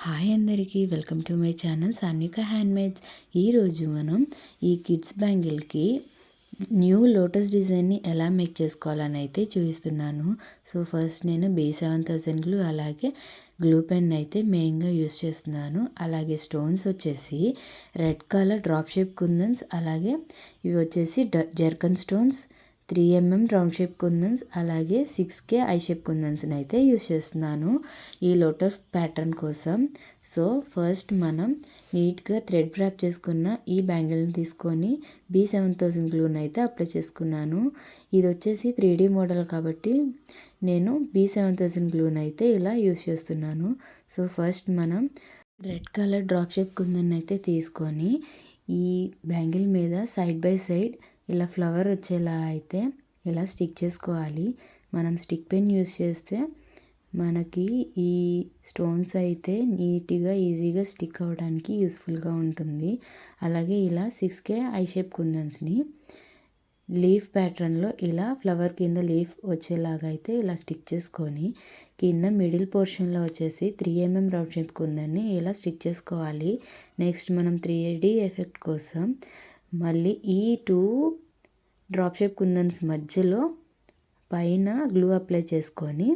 Hi అందరికీ welcome to my channel Sanvika handmades. ఈరోజు మనం ఈ కిడ్స్ బ్యాంగిల్కి న్యూ లోటస్ డిజైన్ని ఎలా మేక్ చేసుకోవాలని అయితే చూపిస్తున్నాను. సో ఫస్ట్ నేను B7000 గ్లూ అలాగే గ్లూ పెన్ అయితే మెయిన్గా యూస్ చేస్తున్నాను. అలాగే స్టోన్స్ వచ్చేసి red colour drop shape kundans, అలాగే ఇవి వచ్చేసి zircon stones, 3mm round shape kundans, అలాగే 6K ఐ షేప్ కుందన్స్ని అయితే యూస్ చేస్తున్నాను ఈ లోటస్ ప్యాటర్న్ కోసం. సో ఫస్ట్ మనం నీట్గా థ్రెడ్ ర్యాప్ చేసుకున్న ఈ బ్యాంగిల్ని తీసుకొని B7000 గ్లూని అయితే అప్లై చేసుకున్నాను. ఇది వచ్చేసి 3D మోడల్ కాబట్టి నేను B7000 గ్లూని అయితే ఇలా యూస్ చేస్తున్నాను. సో ఫస్ట్ మనం red colour drop shape kundan అయితే తీసుకొని ఈ బ్యాంగిల్ మీద సైడ్ బై సైడ్ ఇలా ఫ్లవర్ వచ్చేలా అయితే ఇలా స్టిక్ చేసుకోవాలి. మనం స్టిక్ పెన్ యూస్ చేస్తే మనకి ఈ స్టోన్స్ అయితే నీట్గా ఈజీగా స్టిక్ అవ్వడానికి యూస్ఫుల్గా ఉంటుంది. అలాగే ఇలా 6K ఐ షేప్ కుందన్స్ని లీఫ్ ప్యాటర్న్లో ఇలా ఫ్లవర్ కింద లీఫ్ వచ్చేలాగా అయితే ఇలా స్టిక్ చేసుకొని కింద మిడిల్ పోర్షన్లో వచ్చేసి 3mm రౌండ్ షేప్ కుందన్ని ఇలా స్టిక్ చేసుకోవాలి. నెక్స్ట్ మనం 3D ఎఫెక్ట్ కోసం మళ్ళీ ఈ 2 డ్రాప్ షేప్ కుందన్స్ మధ్యలో పైన గ్లూ అప్లై చేసుకొని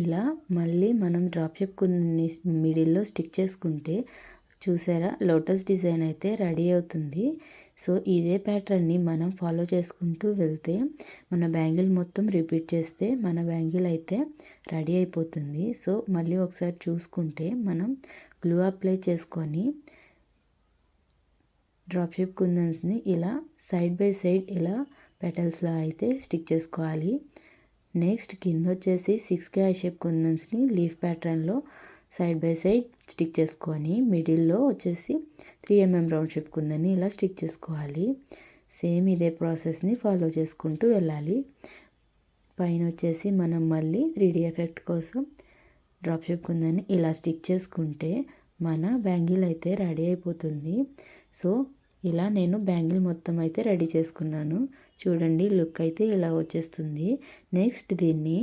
ఇలా మళ్ళీ మనం డ్రాప్ షేప్ కుందన్ని మిడిల్లో స్టిక్ చేసుకుంటే చూసారా లోటస్ డిజైన్ అయితే రెడీ అవుతుంది. సో ఇదే ప్యాటర్న్ని మనం ఫాలో చేసుకుంటూ వెళ్తే మన బ్యాంగిల్ మొత్తం రిపీట్ చేస్తే మన బ్యాంగిల్ అయితే రెడీ అయిపోతుంది. సో మళ్ళీ ఒకసారి చూసుకుంటే మనం గ్లూ అప్లై చేసుకొని డ్రాప్ షేప్ కుందన్స్ని ఇలా సైడ్ బై సైడ్ ఇలా పెటల్స్లా అయితే స్టిక్ చేసుకోవాలి. నెక్స్ట్ కింద వచ్చేసి 6K ఐ షేప్ కుందన్స్ని లీఫ్ ప్యాటర్న్లో సైడ్ బై సైడ్ స్టిక్ చేసుకొని మిడిల్లో వచ్చేసి 3mm రౌండ్ షేప్ కుందని ఇలా స్టిక్ చేసుకోవాలి. సేమ్ ఇదే ప్రాసెస్ని ఫాలో చేసుకుంటూ వెళ్ళాలి. పైన వచ్చేసి మనం మళ్ళీ 3D ఎఫెక్ట్ కోసం డ్రాప్ షేప్ కుందని ఇలా స్టిక్ చేసుకుంటే మన బ్యాంగిల్ అయితే రెడీ అయిపోతుంది. సో ఇలా నేను బ్యాంగిల్ మొత్తం అయితే రెడీ చేసుకున్నాను. చూడండి లుక్ అయితే ఇలా వచ్చేస్తుంది. నెక్స్ట్ దీన్ని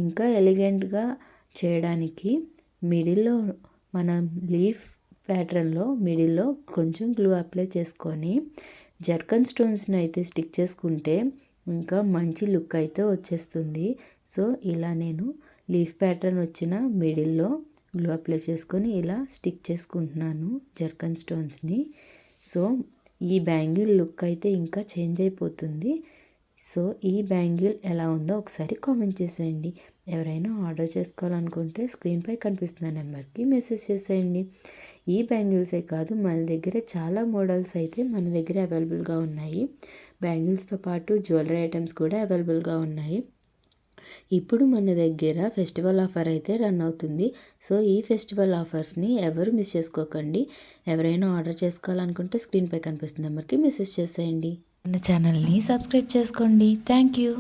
ఇంకా ఎలిగెంట్గా చేయడానికి మిడిల్లో మనం లీఫ్ ప్యాటర్న్లో మిడిల్లో కొంచెం గ్లూ అప్లై చేసుకొని జర్కన్ స్టోన్స్ని అయితే స్టిక్ చేసుకుంటే ఇంకా మంచి లుక్ అయితే వచ్చేస్తుంది. సో ఇలా నేను లీఫ్ ప్యాటర్న్ వచ్చిన మిడిల్లో గ్లూ అప్లై చేసుకొని ఇలా స్టిక్ చేసుకుంటున్నాను జర్కన్ స్టోన్స్ని. సో ఈ బ్యాంగిల్ లుక్ అయితే ఇంకా చేంజ్ అయిపోతుంది. సో ఈ బ్యాంగిల్ ఎలా ఉందో ఒకసారి కామెంట్ చేసేయండి. ఎవరైనా ఆర్డర్ చేసుకోవాలనుకుంటే స్క్రీన్పై కనిపిస్తున్న నెంబర్కి మెసేజ్ చేసేయండి. ఈ బ్యాంగిల్సే కాదు మన దగ్గర చాలా మోడల్స్ అయితే మన దగ్గర అవైలబుల్గా ఉన్నాయి. బ్యాంగిల్స్తో పాటు జ్యువెలరీ ఐటమ్స్ కూడా అవైలబుల్గా ఉన్నాయి. ఇప్పుడు మన దగ్గర ఫెస్టివల్ ఆఫర్ అయితే రన్ అవుతుంది. సో ఈ ఫెస్టివల్ ఆఫర్స్ని ఎవరు మిస్ చేసుకోకండి. ఎవరైనా ఆర్డర్ చేసుకోవాలనుకుంటే స్క్రీన్పై కనిపిస్తున్న నెంబర్కి మెసేజ్ చేసేయండి. మన ఛానల్ని సబ్స్క్రైబ్ చేసుకోండి. Thank you.